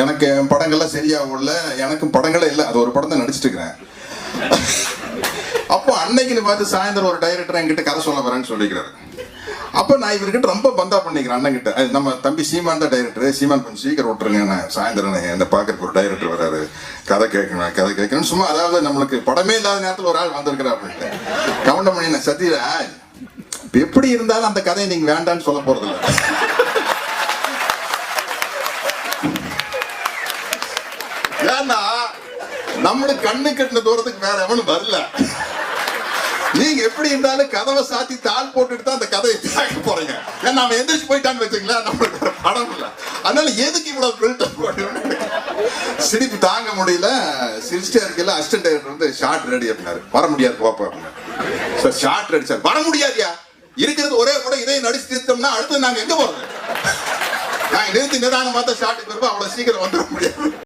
எனக்கு என் படங்கள்லாம் சரியா உள்ள எனக்கும் படங்களே இல்லை. அது ஒரு படம் தான் நடிச்சிட்டு இருக்கிறேன். அப்போ அன்னைக்குன்னு பார்த்து சாயந்தரம் ஒரு டைரக்டர் என்கிட்ட கதை சொல்ல வரேன்னு சொல்லிக்கிறாரு. அப்போ நான் இவர்கிட்ட ரொம்ப பந்தா பண்ணிக்கிறேன் அண்ணன்கிட்ட. நம்ம தம்பி சீமான் தான் டைரக்டர். சீமான் கொஞ்சம் சீக்கிரம் விட்டுருங்க, நான் சாயந்தரம் என்ன பார்க்கறதுக்கு ஒரு டைரக்டர் வராரு, கதை கேட்கணும் சும்மா. அதாவது நம்மளுக்கு படமே இல்லாத நேரத்தில் ஒரு ஆள் வந்திருக்கிறா அப்படின்ட்டு கவுண்டம் பண்ணி நான் சத்தியில எப்படி இருந்தாலும் அந்த கதையை நீங்க வேண்டான்னு சொல்ல போறது இல்லை. ஏன்னா நம்மளுக்கு கண்ணு கட்டின தூரத்துக்கு வேற எவனும் வரல. நீங்க எப்படி இருந்தாலும் கதவை சாத்தி தாள் போட்டுட்டு தான் அந்த கதையை கேட்க போறீங்க. ஏன்னா அவன் எந்திரிச்சு போயிட்டான்னு வச்சுங்களா, நம்மளுக்கு படம் இல்லை. அதனால எதுக்கு இவ்வளவு பில்டப் போட்டு சிரிப்பு தாங்க முடியல. சிரிச்சிட்டே இருக்கையில அசிஸ்டன்ட் டைரக்டர் வந்து ஷார்ட் ரெடி அப்படின்னாரு. வர முடியாது பாப்பா அப்படின்னு. Shot ready sir. வர முடியாதியா, இருக்கிறது ஒரே கூட இதை நடிச்சு தீர்த்தோம்னா அடுத்து நாங்க எங்க போறது? நாங்க நிறுத்தி நிதானம் பார்த்தா ஷார்ட்டுக்கு வருவோம். அவ்வளவு சீக்கிரம் வந்துட முடியாது.